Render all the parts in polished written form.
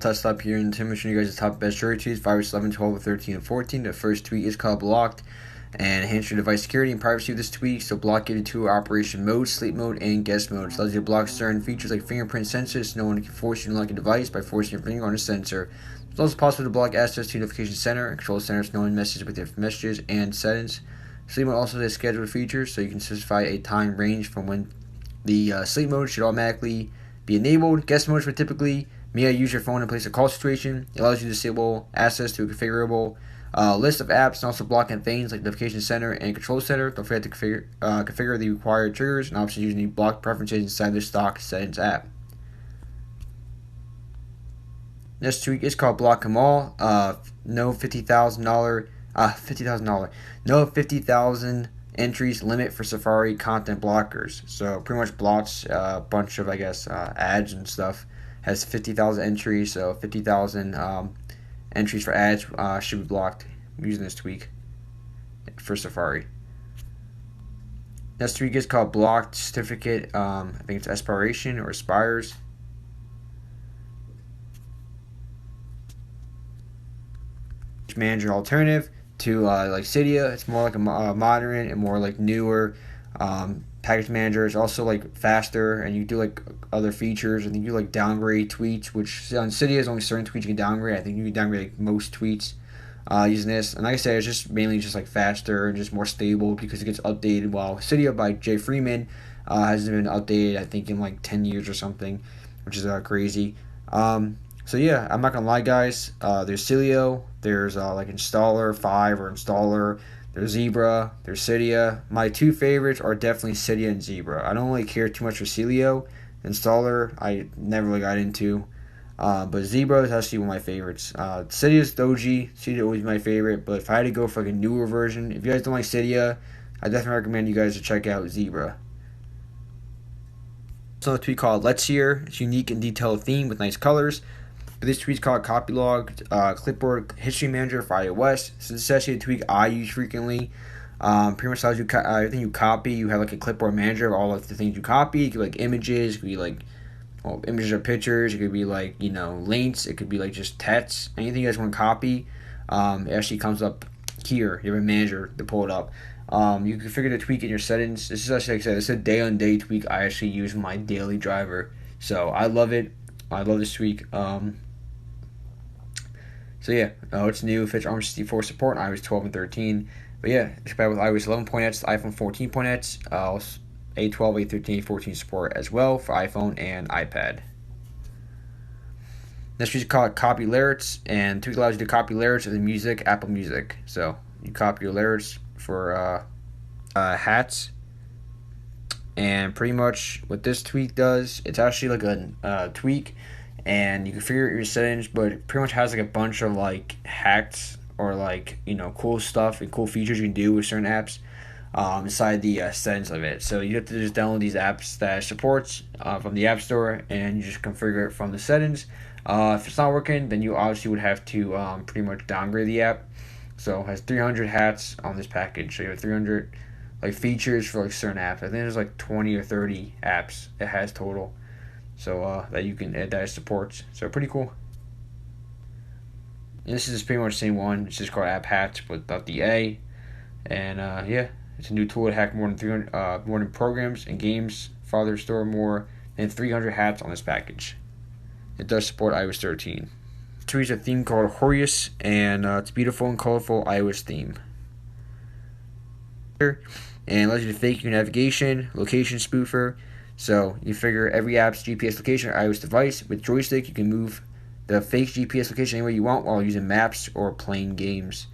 test up here, and I'm showing you guys the top best Android tweets, virus 11, 12, 13, and 14. The first tweet is called Blocked, and enhance your device security and privacy with this tweak. So block it into operation mode, sleep mode, and guest mode. It allows you to block certain features like fingerprint sensors, so no one can force you to unlock a device by forcing your finger on a sensor. It's also possible to block access to notification center and control center, so no one messes with your messages and settings. Sleep mode also has scheduled features, so you can specify a time range from when the sleep mode should automatically be enabled. Guest mode for typically may use your phone in place of call situation. It allows you to disable access to a configurable list of apps, and also blocking things like notification center and control center. Don't forget to configure the required triggers and options using the block preferences inside the stock settings app. Next tweak is called Block 'em all. No $50,000 entries limit for Safari content blockers. So pretty much blocks a bunch of ads and stuff. Has 50,000 entries, so 50,000 entries for ads should be blocked using this tweak for Safari. Next tweak is called Blocked Certificate. I think it's Aspiration or Aspires. Manager alternative to like Cydia. It's more like a modern and more like newer package manager. It's also like faster, and you do like other features. I think you like downgrade tweets, which on Cydia is only certain tweets you can downgrade. I think you can downgrade like most tweets using this. And like I said, it's just mainly just like faster and just more stable because it gets updated. While Cydia by Jailbreak hasn't been updated, I think in like 10 years or something, which is crazy. So yeah, I'm not gonna lie, guys. There's Cilio, there's like Installer 5 or Installer, there's Zebra, there's Cydia. My two favorites are definitely Cydia and Zebra. I don't really care too much for Cilio. Installer, I never really got into. But Zebra is actually one of my favorites. Cydia's Doji. Cydia always my favorite. But if I had to go for like a newer version, if you guys don't like Cydia, I definitely recommend you guys to check out Zebra. Also a tweet called Let's Hear. It's unique and detailed theme with nice colors. But this tweet's called Copylog Clipboard History Manager for iOS. So this is actually a tweak I use frequently. Pretty much allows you everything you copy. You have like a clipboard manager of all of the things you copy. It could be like images. It could be like images or pictures. It could be like links. It could be like just text. Anything you guys want to copy. It actually comes up here. You have a manager to pull it up. You can configure the tweak in your settings. This is actually, like I said, this is a day-on-day tweak I actually use in my daily driver. So I love it. I love this tweak. So yeah, it's new. Features ARM64 support on iOS 12 and 13. But yeah, it's compatible with iOS 11.x, iPhone 14.x, A12, A13, A14 support as well for iPhone and iPad. Next, we call it Copy Lyrics, and tweak allows you to copy lyrics of the music, Apple Music. So you copy your lyrics for hats, and pretty much what this tweak does, it's actually like a tweak. And you can figure out your settings, but it pretty much has like a bunch of like hacks or like cool stuff and cool features you can do with certain apps inside the settings of it. So you have to just download these apps that it supports from the App Store, and you just configure it from the settings. If it's not working, then you obviously would have to pretty much downgrade the app. So it has 300 hats on this package. So you have 300 like features for like certain apps. I think there's like 20 or 30 apps it has total. So that you can add that it supports. So pretty cool. And this is pretty much the same one. It's just called App Hats without the A. And yeah, it's a new tool to hack more than programs and games. Farther store more than 300 hats on this package. It does support iOS 13. To use a theme called Horus, and it's a beautiful and colorful iOS theme. And allows you to fake your navigation, location spoofer. So you figure every app's GPS location or iOS device. With joystick, you can move the fake GPS location anywhere you want while using maps or playing games.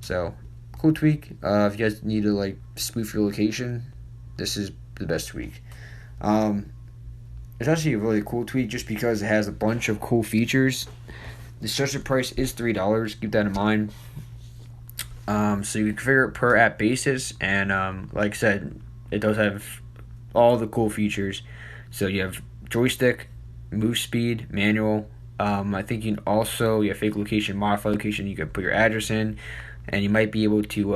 So cool tweak. If you guys need to like spoof your location, this is the best tweak. It's actually a really cool tweak just because it has a bunch of cool features. The suggested price is $3. Keep that in mind. So you can configure it per app basis, and like I said, it does have all the cool features. So you have joystick, move speed, manual. I think you have fake location, modify location. You can put your address in, and you might be able to do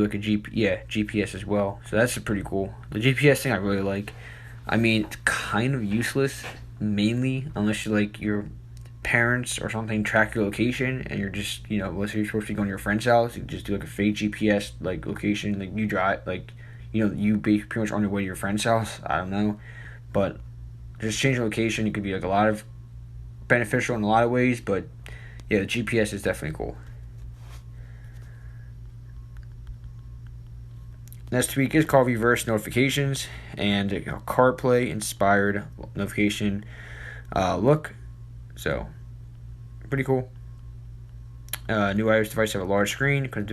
like a GPS as well. So that's pretty cool. The GPS thing I really like. I mean, it's kind of useless mainly unless you're parents or something track your location, and you're just, let's say you're supposed to be going to your friend's house, you just do like a fake GPS like location, like you drive, like, you be pretty much on your way to your friend's house. I don't know, but just changing location, it could be like a lot of beneficial in a lot of ways, but yeah, the GPS is definitely cool. Next tweak is called reverse notifications and CarPlay inspired notification look. So pretty cool. New iOS devices have a large screen, comes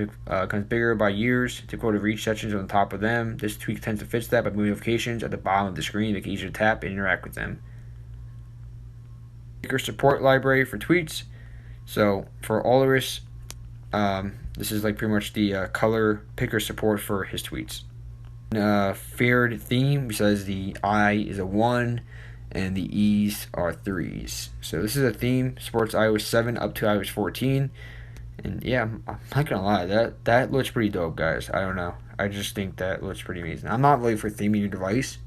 bigger by years. Difficult to reach sections on the top of them. This tweak tends to fix that by moving notifications at the bottom of the screen, make it easier to tap and interact with them. Sticker support library for tweets. So for Odyssey, this is like pretty much the color picker support for his tweets. Feared theme, besides the I is a 1 and the E's are 3s. So this is a theme, supports iOS 7 up to iOS 14. And yeah, I'm not gonna lie, that looks pretty dope, guys. I don't know. I just think that looks pretty amazing. I'm not really for theming your device,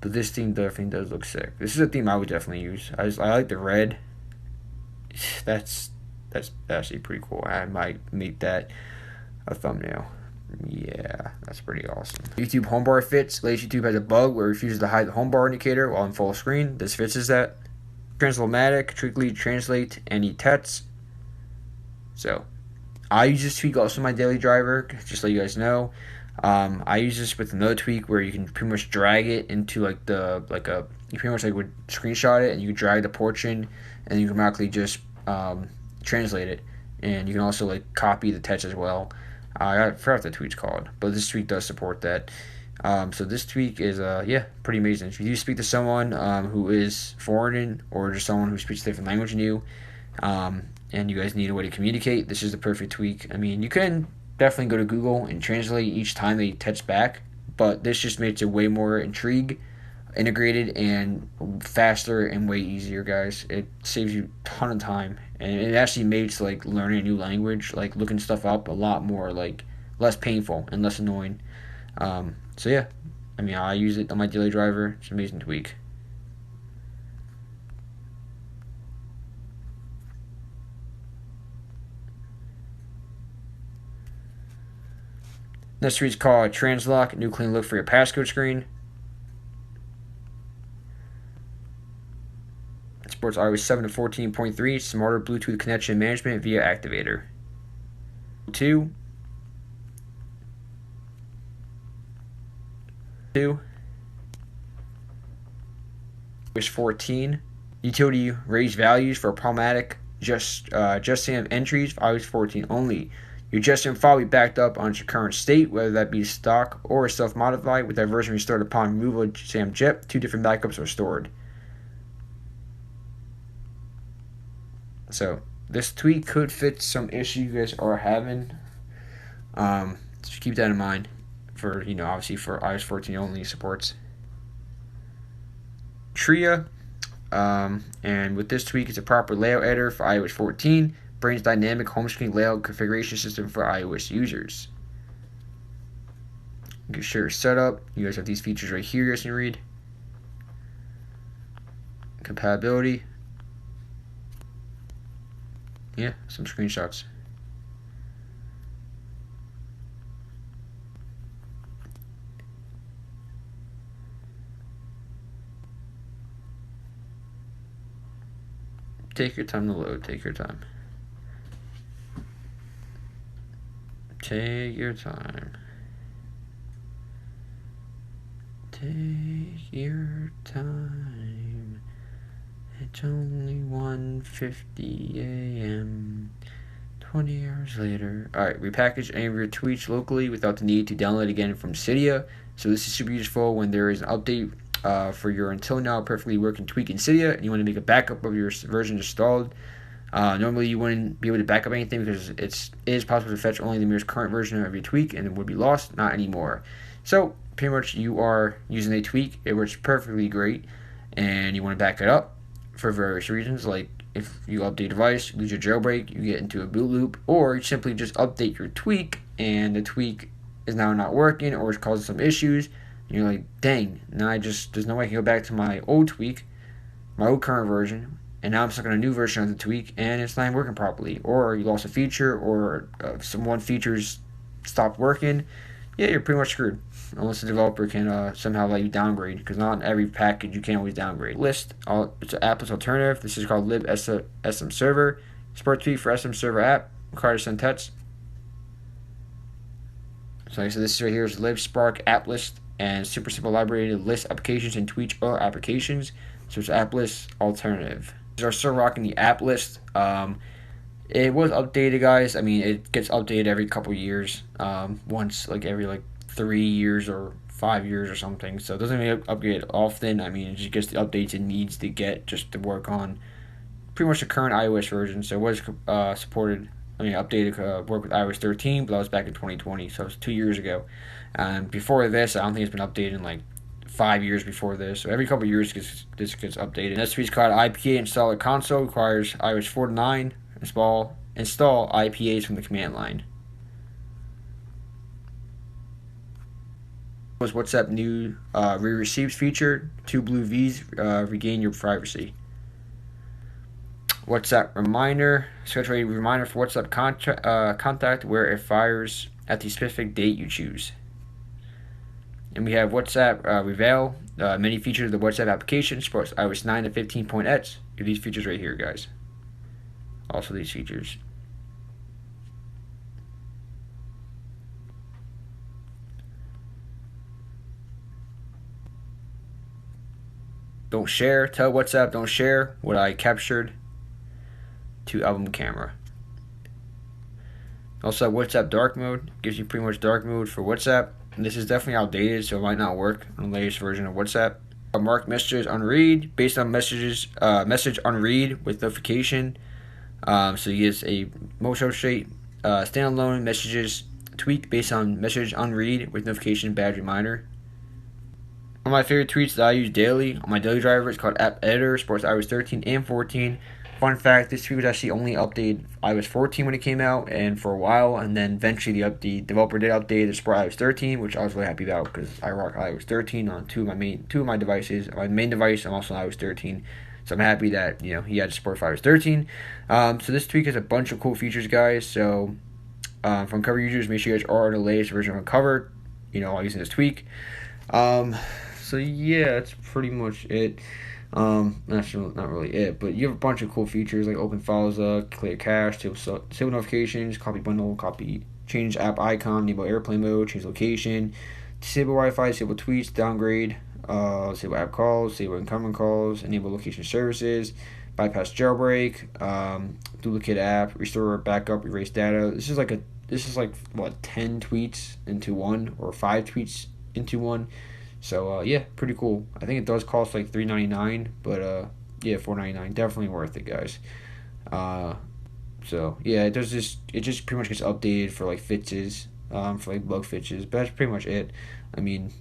but this theme definitely does look sick. This is a theme I would definitely use. I like the red. That's actually pretty cool. I might make that a thumbnail. Yeah, that's pretty awesome. YouTube homebar fits. Latest YouTube has a bug where it refuses to hide the homebar indicator while in full screen. This fixes that. Translate, quickly translate any text. So, I use this tweak also in my daily driver, just so you guys know. I use this with another tweak where you can pretty much drag it into you pretty much like would screenshot it and you drag the portion and you can automatically just translate it, and you can also like copy the text as well. I forgot what the tweet's called, but this tweak does support that. So this tweak is pretty amazing. If you do speak to someone who is foreign or just someone who speaks a different language than you, and you guys need a way to communicate, this is the perfect tweak. I mean, you can definitely go to Google and translate each time they text back, but this just makes it way more integrated and faster and way easier, guys. It saves you a ton of time, and it actually makes like learning a new language, like looking stuff up, a lot more like less painful and less annoying. So yeah, I mean, I use it on my daily driver. It's an amazing tweak. Next tweak is called Translock, new clean look for your passcode screen. It supports iOS 7 to 14.3, smarter Bluetooth connection management via activator. 2. iOS 14. Utility raised values for problematic JustSam entries for iOS 14 only. Your JustSam file will be backed up on its current state, whether that be stock or self-modified, with that version restored upon removal of SamJet. 2 different backups are stored. So this tweak could fit some issues you guys are having. Just keep that in mind for, obviously for iOS 14 only supports. Tria, and with this tweak, it's a proper layout editor for iOS 14. Brings dynamic home screen layout configuration system for iOS users. You can share setup. You guys have these features right here you guys can read. Compatibility. Yeah, some screenshots. Take your time to load. Take your time. Take your time. Take your time. It's only 1:50 a.m. 20 hours later. Alright, repackage any of your tweets locally without the need to download again from Cydia. So this is super useful when there is an update for your until now perfectly working tweak in Cydia and you want to make a backup of your version installed. Normally you wouldn't be able to back up anything because it is possible to fetch only the mirror's current version of your tweak and it would be lost. Not anymore. So pretty much you are using a tweak. It works perfectly great and you want to back it up for various reasons, like if you update a device, you lose your jailbreak, you get into a boot loop, or you simply just update your tweak and the tweak is now not working or it's causing some issues. And you're like, dang, now there's no way I can go back to my old tweak, my old current version, and now I'm stuck on a new version of the tweak, and it's not even working properly. Or you lost a feature, or one feature's stopped working. Yeah, you're pretty much screwed. Unless the developer can somehow let you downgrade, because not in every package you can always downgrade. List, it's an appless alternative. This is called libsm0ver. Support tweak for SM0ver app. Requires send text. So like I said, this right here is libspark app list and super simple library to list applications and tweak other applications. So it's app list alternative. These are still rocking the app list. It was updated, guys. I mean, it gets updated every couple years. Once, like every 3 years or 5 years or something. So it doesn't really upgrade often. I mean, it just gets the updates it needs to get just to work on pretty much the current iOS version. So it was supported. I mean, updated work with iOS 13, but that was back in 2020, so it was 2 years ago. And before this, I don't think it's been updated in 5 years before this. So every couple of years, this gets updated. This tweet's called Ipa Installer Console. Requires iOS 4 to 9. Install IPAs from the command line. Was WhatsApp new re-receives feature? 2 blue V's regain your privacy. WhatsApp reminder. Schedule a reminder for WhatsApp contact where it fires at the specific date you choose. And we have WhatsApp Reveal. Many features of the WhatsApp application supports iOS 9 to 15.x. These features right here, guys. Also these features. Don't share. Tell WhatsApp don't share what I captured to album camera. Also, WhatsApp dark mode gives you pretty much dark mode for WhatsApp. And this is definitely outdated, so it might not work on the latest version of WhatsApp. Mark messages unread based on message unread with notification. So you get a motion straight standalone messages tweak based on message unread with notification badge reminder. One of my favorite tweets that I use daily on my daily driver is called App Editor, supports iOS 13 and 14. Fun fact, this tweet was actually only updated iOS 14 when it came out, and for a while, and then eventually the developer did update to support iOS 13, which I was really happy about because I rock iOS 13 on two of my devices. My main device, I'm also on iOS 13, so I'm happy that he had support for iOS 13. So this tweak has a bunch of cool features, guys. So from cover users, make sure you guys are on the latest version of Unc0ver, while using this tweak. So yeah, that's pretty much it. Not really it, but you have a bunch of cool features like open files up, clear cache, disable notifications, copy bundle, change app icon, enable airplane mode, change location, disable Wi-Fi, disable tweets, downgrade, disable app calls, disable incoming calls, enable location services, bypass jailbreak, duplicate app, restore backup, erase data. This is like 10 tweets into one or 5 tweets into one. So yeah, pretty cool. I think it does cost like $3.99, but yeah, $4.99, definitely worth it, guys. So yeah, it just pretty much gets updated for fixes, for bug fixes, but that's pretty much it. I mean,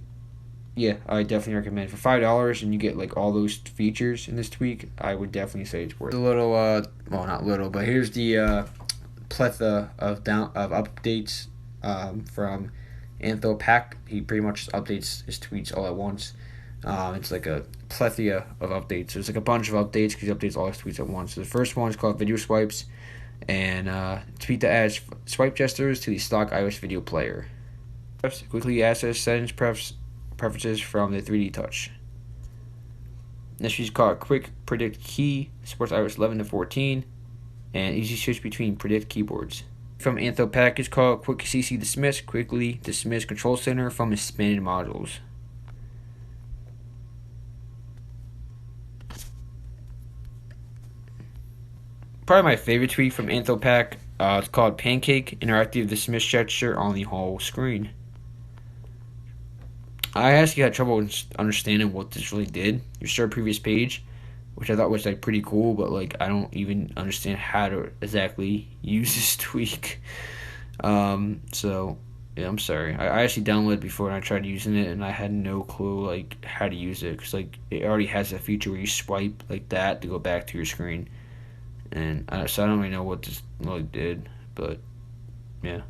yeah, I definitely recommend for $5 and you get all those features in this tweak. I would definitely say it's worth it. A little well, not little, but here's the plethora of updates from Anthropack. He pretty much updates his tweets all at once. It's like a plethora of updates. There's a bunch of updates because he updates all his tweets at once. So the first one is called Video Swipes, and tweet that adds swipe gestures to the stock iOS video player. Quickly access settings preferences from the 3D touch. Next is called Quick Predict Key, supports iOS 11 to 14, and easy switch between predict keyboards. From Anthropack is called Quick CC Dismiss, quickly dismiss Control Center from expanded modules. Probably my favorite tweet from Anthropack, it's called Pancake Interactive Dismiss Gesture on the whole screen. I actually had trouble understanding what this really did. You start a previous page, which I thought was pretty cool, but I don't even understand how to exactly use this tweak. So yeah, I'm sorry. I actually downloaded it before and I tried using it, and I had no clue how to use it because it already has a feature where you swipe like that to go back to your screen, and so I don't really know what this really did, but yeah.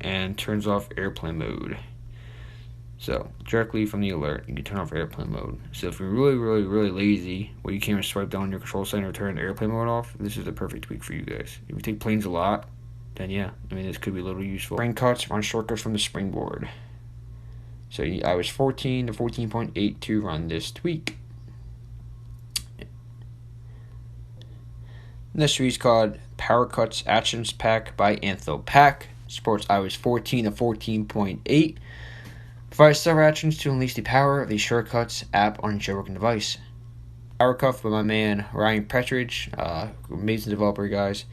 And turns off airplane mode. So directly from the alert, you can turn off airplane mode. So if you're really lazy, where you can't even swipe down your control center and turn airplane mode off, this is the perfect tweak for you guys. If you take planes a lot, then yeah, I mean, this could be a little useful. Spring cuts on shortcuts from the springboard. So iOS 14 to 14.8 to run this tweak. This tweak is called Power Cuts Actions Pack by Untitled. Supports iOS 14 to 14.8. Provides several actions to unleash the power of the Shortcuts app on your jailbroken device. Power Cuff by my man Ryan Petridge, amazing developer, guys.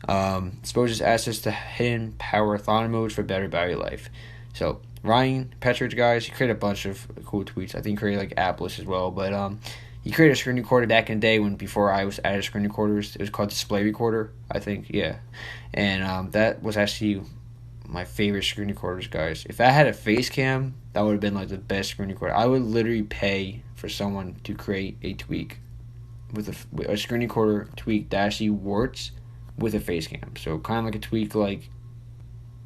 Exposes access to hidden power thon modes for better battery life. So Ryan Petridge, guys, he created a bunch of cool tweets. I think he created like app lists as well, but he created a screen recorder back in the day before iOS added screen recorders. It was called Display Recorder, I think, yeah. And that was actually my favorite screen recorders, guys. If I had a face cam, that would have been like the best screen recorder. I would literally pay for someone to create a tweak with a screen recorder tweak that actually works with a face cam. So kind of like a tweak like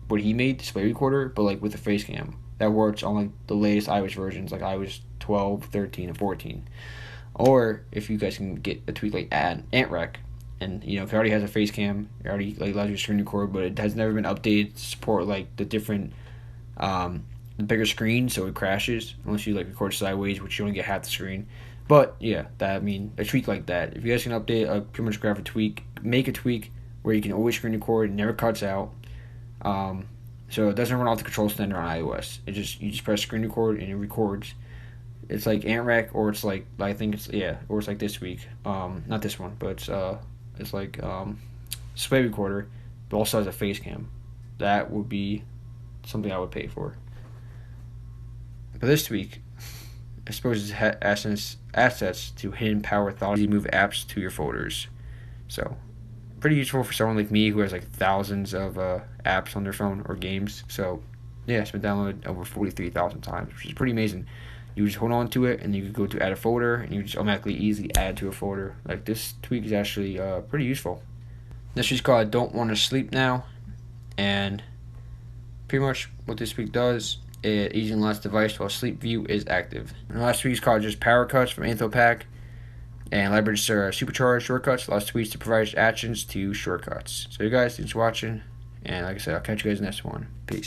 what he made, Display Recorder, but like with a face cam that works on like the latest iOS versions, like iOS 12, 13, and 14. Or if you guys can get a tweak like AntRec, and you know, if it already has a face cam, it already like allows you to screen record, but it has never been updated to support like the different the bigger screen, so it crashes unless you like record sideways, which you only get half the screen. But yeah, a tweak like that. If you guys can update, pretty much grab a tweak, make a tweak where you can always screen record, it never cuts out. So it doesn't run off the control center on iOS. You just press screen record and it records. It's like AntRec, or it's like or it's like this week. Not this one, but it's like Display Recorder, but also has a face cam. That would be something I would pay for. But this week, I suppose it's assets to hidden power thoughts. You move apps to your folders. So pretty useful for someone like me who has like thousands of apps on their phone or games. So yeah, it's been downloaded over 43,000 times, which is pretty amazing. You just hold on to it, and you can go to add a folder, and you just automatically easily add to a folder. Like, this tweak is actually pretty useful. This is called Don't Want to Sleep Now, and pretty much what this tweak does, it easily unlocks the device while sleep view is active. And the last tweak is called just Power Cuts from Untitled, and leverages supercharged shortcuts. Lots of tweaks to provide actions to shortcuts. So you guys, thanks for watching, and like I said, I'll catch you guys in the next one. Peace.